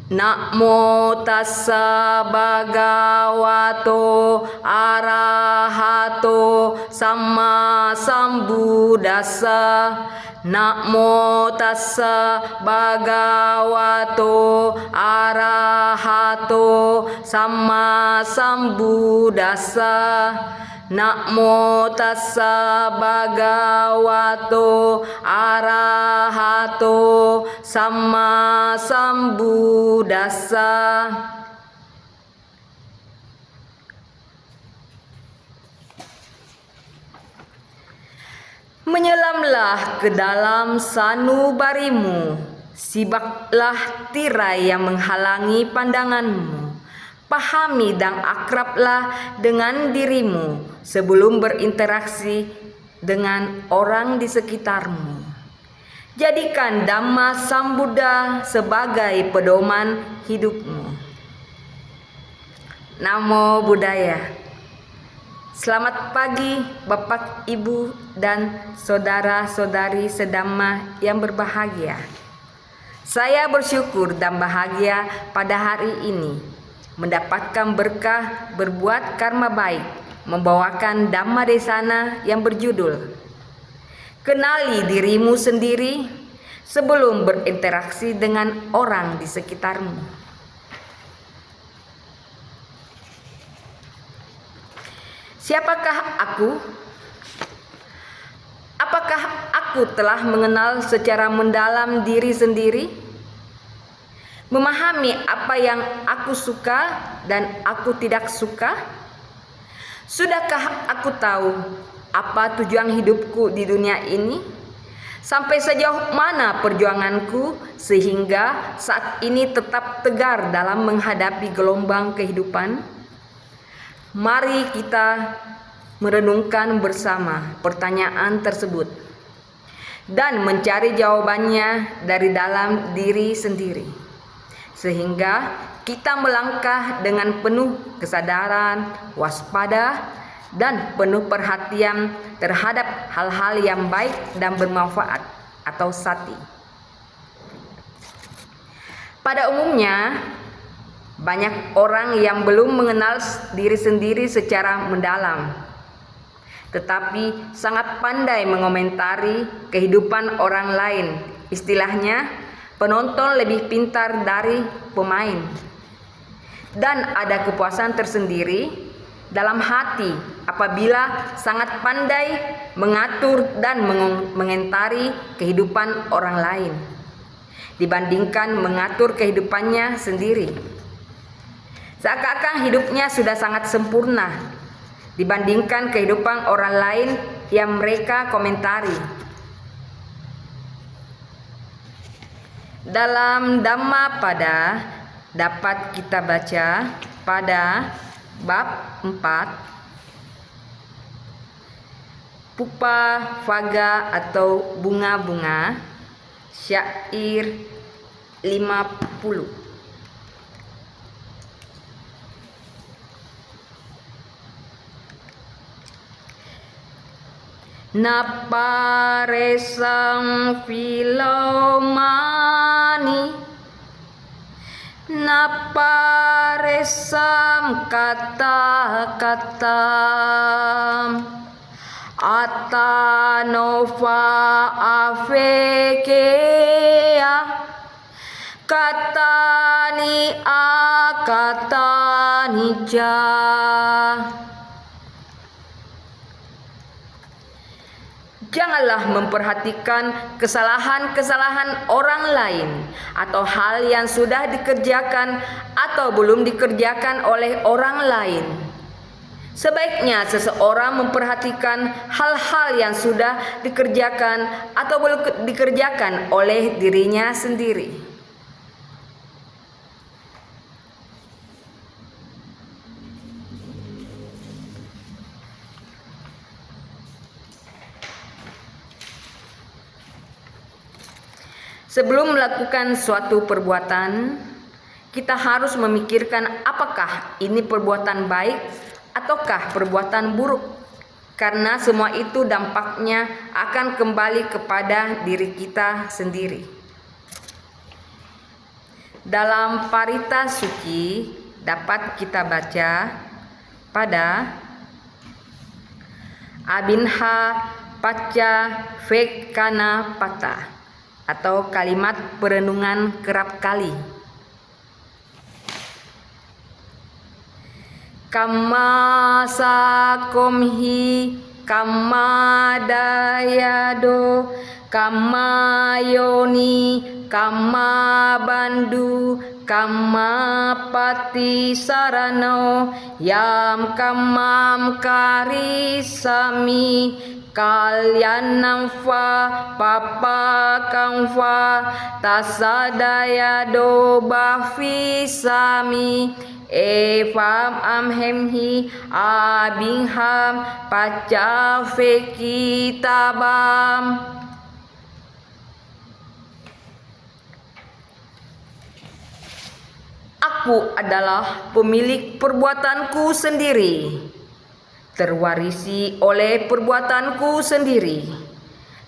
Namo tassa bhagavato arahato samma sambuddhassa. Namo tassa bhagavato arahato samma sambuddhassa. Namo tassa bhagavato arahato samma sambuddhassa. Menyelamlah ke dalam sanubarimu, sibaklah tirai yang menghalangi pandanganmu. Pahami dan akrablah dengan dirimu sebelum berinteraksi dengan orang di sekitarmu. Jadikan Dhamma Sambuddha sebagai pedoman hidupmu. Namo Buddhaya. Selamat pagi Bapak, Ibu, dan saudara-saudari sedhamma yang berbahagia. Saya bersyukur dan bahagia pada hari ini mendapatkan berkah berbuat karma baik, membawakan Dhamma Desana yang berjudul Kenali Dirimu Sendiri Sebelum Berinteraksi dengan Orang di Sekitarmu. Siapakah aku? Apakah aku telah mengenal secara mendalam diri sendiri? Memahami apa yang aku suka dan aku tidak suka? Sudahkah aku tahu apa tujuan hidupku di dunia ini? Sampai sejauh mana perjuanganku sehingga saat ini tetap tegar dalam menghadapi gelombang kehidupan? Mari kita merenungkan bersama pertanyaan tersebut dan mencari jawabannya dari dalam diri sendiri, sehingga kita melangkah dengan penuh kesadaran, waspada, dan penuh perhatian terhadap hal-hal yang baik dan bermanfaat atau sati. Pada umumnya, banyak orang yang belum mengenal diri sendiri secara mendalam, tetapi sangat pandai mengomentari kehidupan orang lain. Istilahnya, penonton lebih pintar dari pemain. Dan ada kepuasan tersendiri dalam hati apabila sangat pandai mengatur dan mengomentari kehidupan orang lain dibandingkan mengatur kehidupannya sendiri. Seakan-akan hidupnya sudah sangat sempurna dibandingkan kehidupan orang lain yang mereka komentari. Dalam Dhammapada dapat kita baca pada bab 4 Pupa Vaga atau bunga-bunga, syair 50. Naparesang filomani, naparesam kata-kata, atanova avekea, katani akatanija. Janganlah memperhatikan kesalahan-kesalahan orang lain atau hal yang sudah dikerjakan atau belum dikerjakan oleh orang lain. Sebaiknya seseorang memperhatikan hal-hal yang sudah dikerjakan atau belum dikerjakan oleh dirinya sendiri. Sebelum melakukan suatu perbuatan, kita harus memikirkan apakah ini perbuatan baik ataukah perbuatan buruk, karena semua itu dampaknya akan kembali kepada diri kita sendiri. Dalam Parita Suci dapat kita baca pada Abinha Paca Vekana Pata atau kalimat perenungan kerap kali. Kamma sakomhi kamma dayado kamma yoni kamma bandu kamma pati sarano yam kamam karisami kalyanam fa papa kamfa tasadayado bafisami evam amhemhi abingham pacafekitabam. Aku adalah pemilik perbuatanku sendiri, terwarisi oleh perbuatanku sendiri,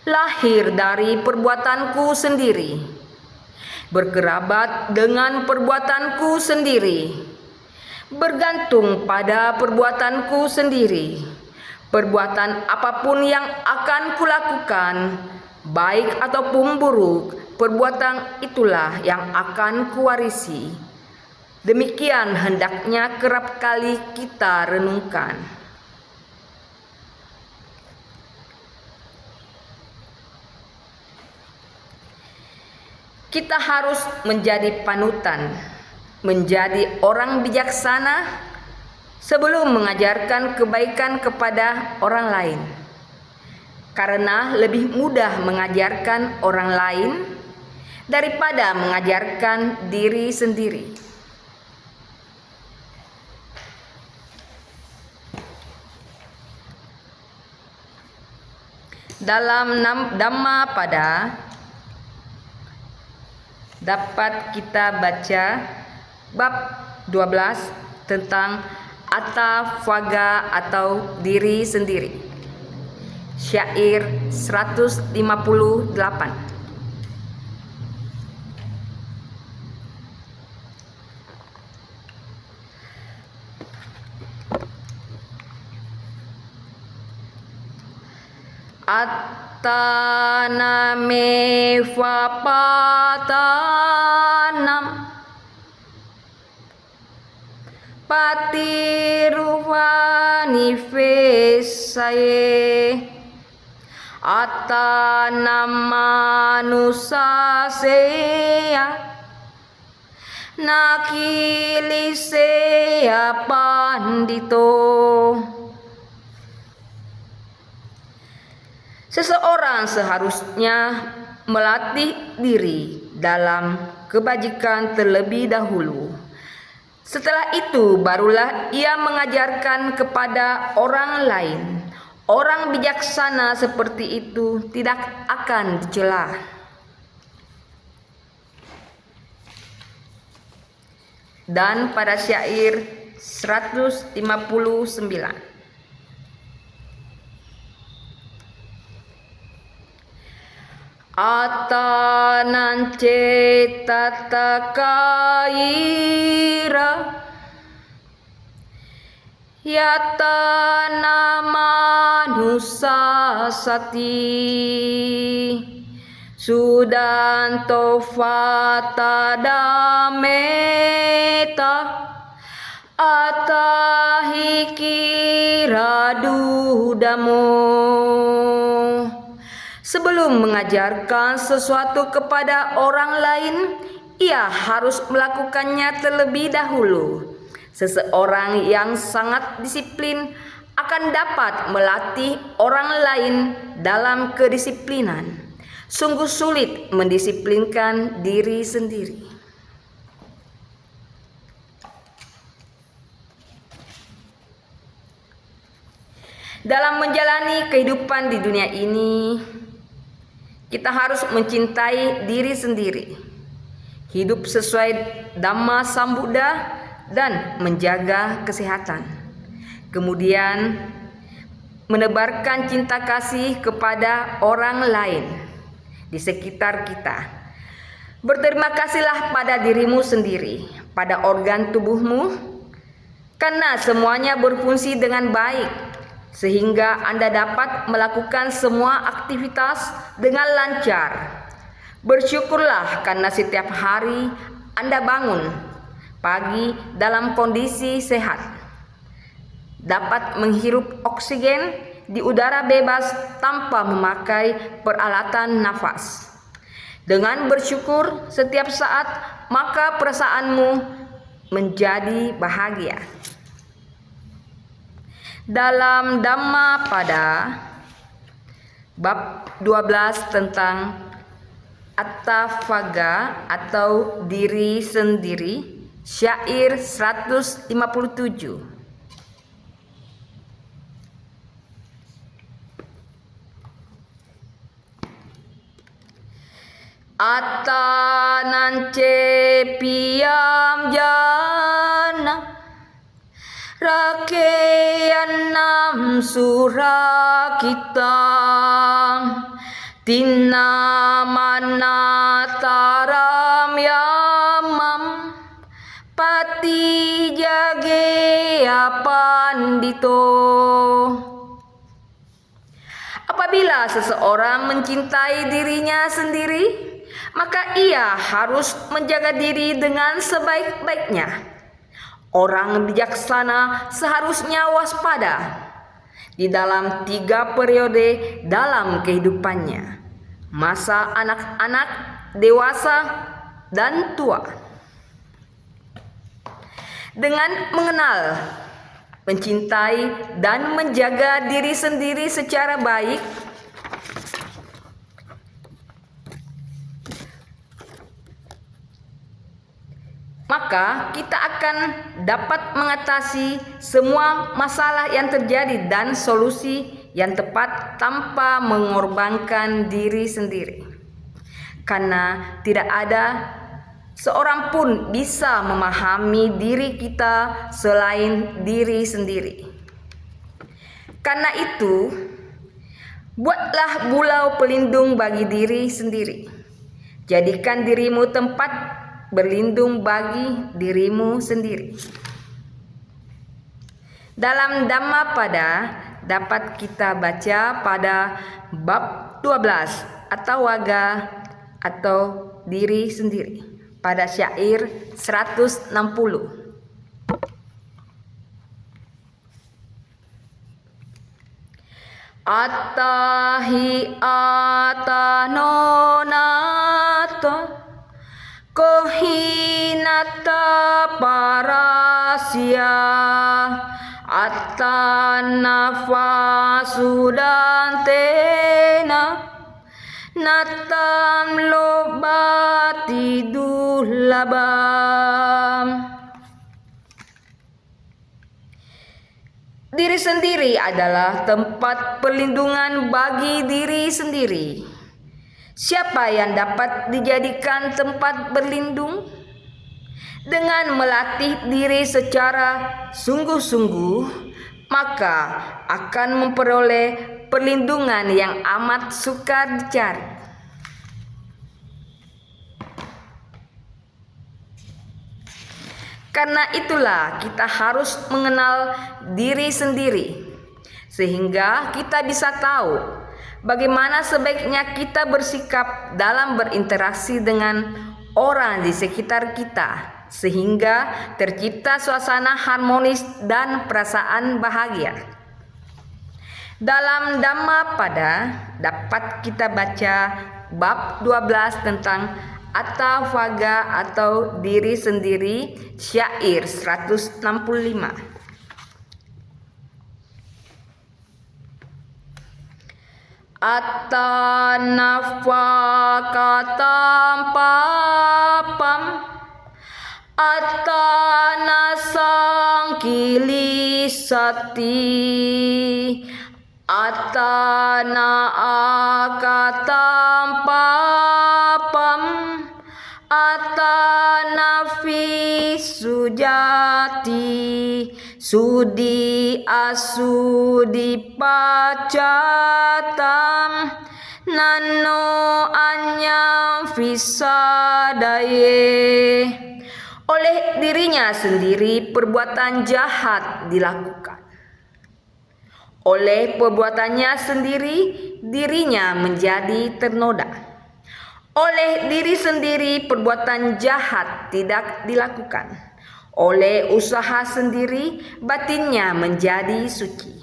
lahir dari perbuatanku sendiri, berkerabat dengan perbuatanku sendiri, bergantung pada perbuatanku sendiri. Perbuatan apapun yang akan kulakukan, baik ataupun buruk, perbuatan itulah yang akan kuwarisi. Demikian hendaknya kerap kali kita renungkan. Kita harus menjadi panutan, menjadi orang bijaksana sebelum mengajarkan kebaikan kepada orang lain. Karena lebih mudah mengajarkan orang lain daripada mengajarkan diri sendiri. Dalam Dhammapada dapat kita baca bab 12 tentang Attavaga atau diri sendiri. Syair 158. Attaname vapatanam patiruvani vesaye attanam manusaseya nakiliseya pandito. Seseorang seharusnya melatih diri dalam kebajikan terlebih dahulu. Setelah itu barulah ia mengajarkan kepada orang lain. Orang bijaksana seperti itu tidak akan dicela. Dan pada syair 159. Atanan cetatakaira yatana manusasati sudanto fatadameta atahikiradudamu. Sebelum mengajarkan sesuatu kepada orang lain, ia harus melakukannya terlebih dahulu. Seseorang yang sangat disiplin akan dapat melatih orang lain dalam kedisiplinan. Sungguh sulit mendisiplinkan diri sendiri. Dalam menjalani kehidupan di dunia ini, kita harus mencintai diri sendiri, hidup sesuai Dhamma Sambuddha, dan menjaga kesehatan. Kemudian menebarkan cinta kasih kepada orang lain di sekitar kita. Berterima kasihlah pada dirimu sendiri, pada organ tubuhmu, karena semuanya berfungsi dengan baik, sehingga Anda dapat melakukan semua aktivitas dengan lancar. Bersyukurlah karena setiap hari Anda bangun pagi dalam kondisi sehat, dapat menghirup oksigen di udara bebas tanpa memakai peralatan nafas. Dengan bersyukur setiap saat, maka perasaanmu menjadi bahagia. Dalam Dhammapada bab 12 tentang Attavagga atau diri sendiri, syair 157. Atanance piyam jana rakeyanam surakitang tinnamanataram yamam pati jageya pandito. Apabila seseorang mencintai dirinya sendiri, maka ia harus menjaga diri dengan sebaik-baiknya. Orang bijaksana seharusnya waspada di dalam 3 periode dalam kehidupannya: masa anak-anak, dewasa, dan tua. Dengan mengenal, mencintai, dan menjaga diri sendiri secara baik, maka kita akan dapat mengatasi semua masalah yang terjadi dan solusi yang tepat tanpa mengorbankan diri sendiri. Karena tidak ada seorang pun bisa memahami diri kita selain diri sendiri. Karena itu, buatlah bulau pelindung bagi diri sendiri. Jadikan dirimu tempat berlindung bagi dirimu sendiri. Dalam Dhammapada dapat kita baca pada bab 12 Attavagga atau diri sendiri pada syair 160. Attahi atanonato kohinata parasya attanafasudantena natam lobati duhlabam. Diri sendiri adalah tempat perlindungan bagi diri sendiri. Siapa yang dapat dijadikan tempat berlindung? Dengan melatih diri secara sungguh-sungguh, maka akan memperoleh perlindungan yang amat sukar dicari. Karena itulah kita harus mengenal diri sendiri, sehingga kita bisa tahu bagaimana sebaiknya kita bersikap dalam berinteraksi dengan orang di sekitar kita, sehingga tercipta suasana harmonis dan perasaan bahagia. Dalam Dhammapada dapat kita baca bab 12 tentang Attavagga atau diri sendiri, syair 165. Attanafakatam papam attanasangkilisati attana akatam papam attanafisujati sudi asudi pacatam nano anya visadaye. Oleh dirinya sendiri perbuatan jahat dilakukan. Oleh perbuatannya sendiri dirinya menjadi ternoda. Oleh diri sendiri perbuatan jahat tidak dilakukan. Oleh usaha sendiri batinnya menjadi suci.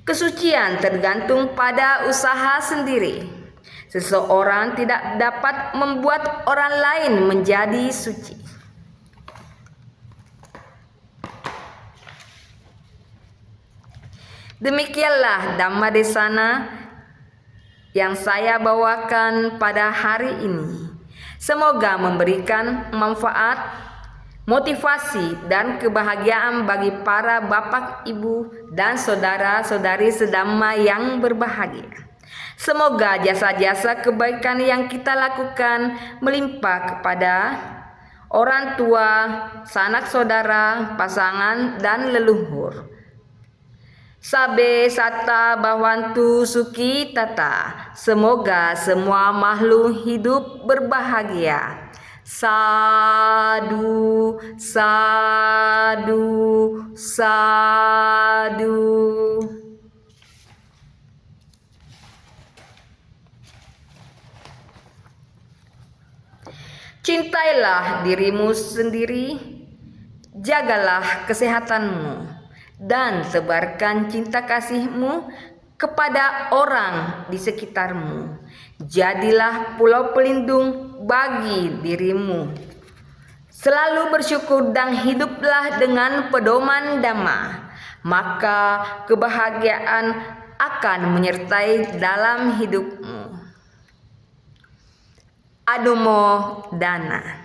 Kesucian tergantung pada usaha sendiri. Seseorang tidak dapat membuat orang lain menjadi suci. Demikianlah Dhammadesana yang saya bawakan pada hari ini. Semoga memberikan manfaat, motivasi, dan kebahagiaan bagi para bapak, ibu, dan saudara-saudari sedhamma yang berbahagia. Semoga jasa-jasa kebaikan yang kita lakukan melimpah kepada orang tua, sanak saudara, pasangan, dan leluhur. Sabe sata bhavantu suki tata. Semoga semua makhluk hidup berbahagia. Sadu, sadu, sadu. Cintailah dirimu sendiri, jagalah kesehatanmu, dan tebarkan cinta kasihmu kepada orang di sekitarmu. Jadilah pulau pelindung bagi dirimu. Selalu bersyukur dan hiduplah dengan pedoman Dhamma, maka kebahagiaan akan menyertai dalam hidupmu. Anumo Dana.